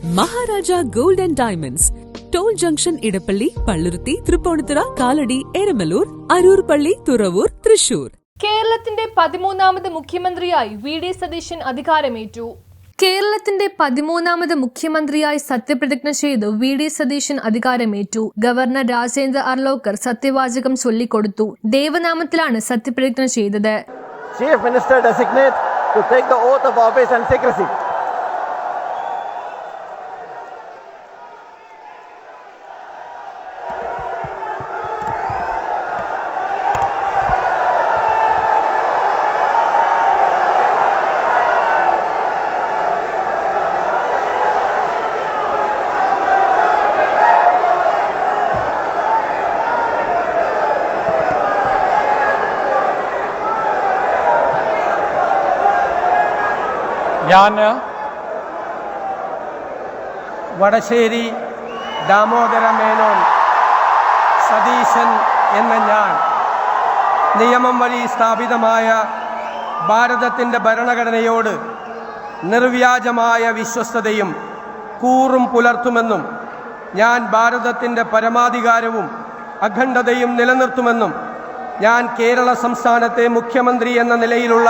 Maharaja gold and diamonds, toll junction, Edappally, Palluruthy, Tripunithura, Kalady, Eramalloor, Aroor പള്ളി, തുറവൂർ, തൃശൂർ. കേരളത്തിന്റെ 13ാമത് മുഖ്യമന്ത്രിയായി വി.ഡി. സതീശൻ അധികാരമേറ്റു. കേരളത്തിന്റെ 13ാമത് മുഖ്യമന്ത്രിയായി സത്യപ്രതിജ്ഞ ചെയ്തു വി.ഡി. സതീശൻ അധികാരമേറ്റു. ഗവർണർ രാജേന്ദ്ര അർലോക്കർ സത്യവാചകം ചൊല്ലിക്കൊടുത്തു. ദേവനാമത്തിലാണ് സത്യപ്രതിജ്ഞ ചെയ്തത്. Chief Minister designate to take the oath of office and secrecy. ഞാൻ വടശ്ശേരി ദാമോദര മേനോൻ സതീശൻ എന്ന ഞാൻ നിയമം വഴി സ്ഥാപിതമായ ഭാരതത്തിൻ്റെ ഭരണഘടനയോട് നിർവ്യാജമായ വിശ്വസ്തതയും കൂറും പുലർത്തുമെന്നും ഞാൻ ഭാരതത്തിൻ്റെ പരമാധികാരവും അഖണ്ഡതയും നിലനിർത്തുമെന്നും ഞാൻ കേരള സംസ്ഥാനത്തെ മുഖ്യമന്ത്രി എന്ന നിലയിലുള്ള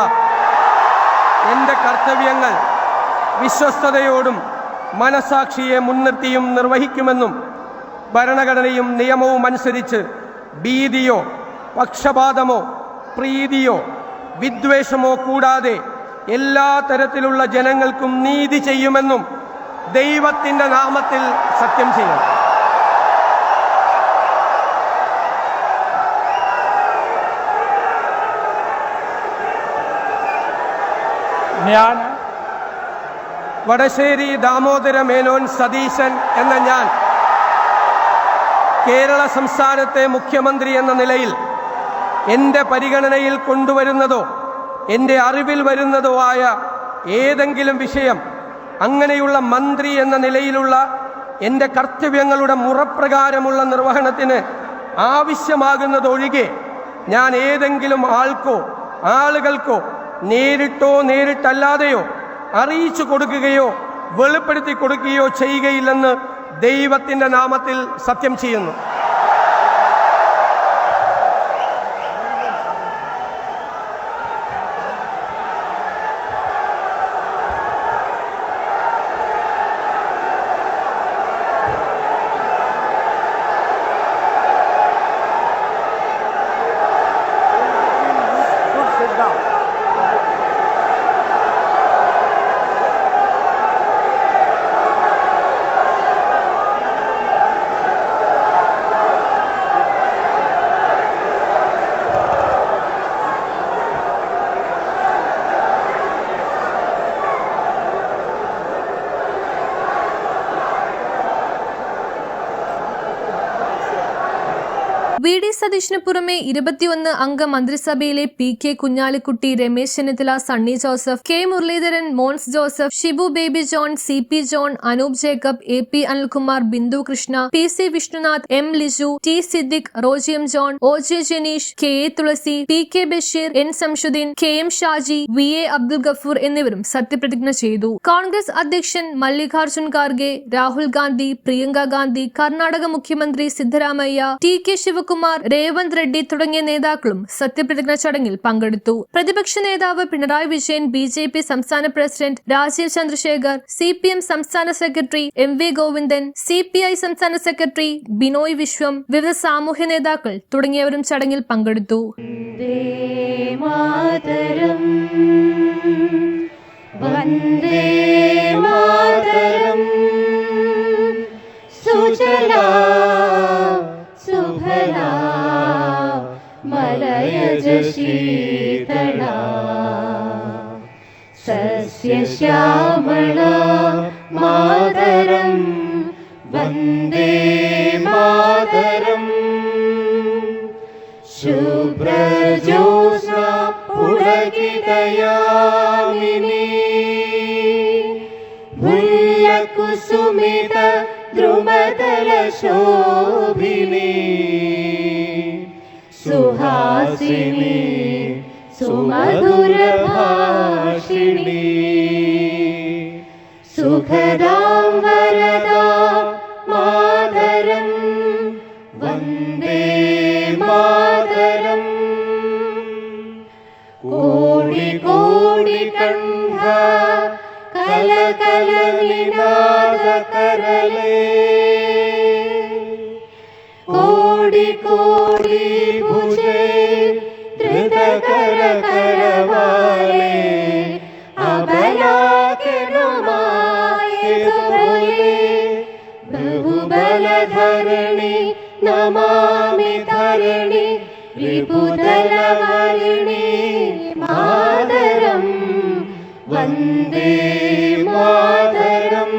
എൻ്റെ കർത്തവ്യങ്ങൾ വിശ്വസ്തയോടും മനസാക്ഷിയെ മുൻനിർത്തിയും നിർവഹിക്കുമെന്നും ഭരണഘടനയും നിയമവും അനുസരിച്ച് ഭീതിയോ പക്ഷപാതമോ പ്രീതിയോ വിദ്വേഷമോ കൂടാതെ എല്ലാ തരത്തിലുള്ള ജനങ്ങൾക്കും നീതി ചെയ്യുമെന്നും ദൈവത്തിൻ്റെ നാമത്തിൽ സത്യം ചെയ്യും. ഞാൻ വടശ്ശേരി ദാമോദര മേനോൻ സതീശൻ എന്ന ഞാൻ കേരള സംസ്ഥാനത്തെ മുഖ്യമന്ത്രി എന്ന നിലയിൽ എൻ്റെ പരിഗണനയിൽ കൊണ്ടുവരുന്നതോ എൻ്റെ അറിവിൽ വരുന്നതോ ആയ ഏതെങ്കിലും വിഷയം അങ്ങനെയുള്ള മന്ത്രി എന്ന നിലയിലുള്ള എൻ്റെ കർത്തവ്യങ്ങളുടെ മുറപ്രകാരമുള്ള നിർവഹണത്തിന് ആവശ്യമാകുന്നതൊഴികെ ഞാൻ ഏതെങ്കിലും ആൾക്കോ ആളുകൾക്കോ നേരിട്ടോ നേരിട്ടല്ലാതെയോ അറിയിച്ചു കൊടുക്കുകയോ വെളിപ്പെടുത്തി കൊടുക്കുകയോ ചെയ്യുകയില്ലെന്ന് ദൈവത്തിൻ്റെ നാമത്തിൽ സത്യം ചെയ്യുന്നു. വി.ഡി. സതീശന് പുറമെ 21 അംഗ മന്ത്രിസഭയിലെ PK. Kunhalikutty, Ramesh Chennithala, Sunny Joseph, K. Muraleedharan, Mons Joseph, Shibu Baby John, CP. John, Anoop Jacob, AP. Anilkumar, Bindu Krishna, PC. Vishnunath, M. Liju, T. Siddique, Roji M. John, OJ. Janeesh, KA. Thulasi, PK. Basheer, N. Shamsuddin, KM. Shaji, VA. Abdul Gafoor എന്നിവരും സത്യപ്രതിജ്ഞ ചെയ്തു. കോൺഗ്രസ് അധ്യക്ഷൻ മല്ലികാർജുൻ ഖാർഗെ, രാഹുൽ ഗാന്ധി, പ്രിയങ്ക ഗാന്ധി, കർണാടക മുഖ്യമന്ത്രി സിദ്ധരാമയ്യ, ടി.കെ. ശിവകുമാർ, രേവന്ത് റെഡ്ഡി തുടങ്ങിയ നേതാക്കളും സത്യപ്രതിജ്ഞ ചടങ്ങിൽ പങ്കെടുത്തു. പ്രതിപക്ഷ നേതാവ് പിണറായി വിജയൻ, ബി.ജെ.പി. സംസ്ഥാന പ്രസിഡന്റ് രാജീവ് ചന്ദ്രശേഖർ, സി.പി.എം. സംസ്ഥാന സെക്രട്ടറി എം.വി. ഗോവിന്ദൻ, സി.പി.ഐ. സംസ്ഥാന സെക്രട്ടറി ബിനോയ് വിശ്വം, വിവിധ സാമൂഹ്യ നേതാക്കൾ തുടങ്ങിയവരും ചടങ്ങിൽ പങ്കെടുത്തു. മലയജ ശീതള സസ്യശ്യാമള മാതരം വന്ദേ മാതരം ശുഭ്രജോത്സ്ന പുളകിതയാമിനി ഭുല്ലകുസുമിത ദ്രുമദല ശോഭിനി സുഹാസിനി സുമധുര ഭാഷിണി സുഖദാം വരദാം മാതരം വന്ദേ മാതരം. കോടി കോടി കണ്ഠ കല കല നിനാദ കരളേ, കോടി കോടി ഭുജേ ധൃത കര കരവാലേ, അബലാകനുമായതുപോലെ ബഹുബലധരണി നമാമി ധരണി വിപുതലവരിണി മാതരം വന്ദേ മാതരം.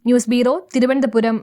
News bureau, Thiruvananthapuram.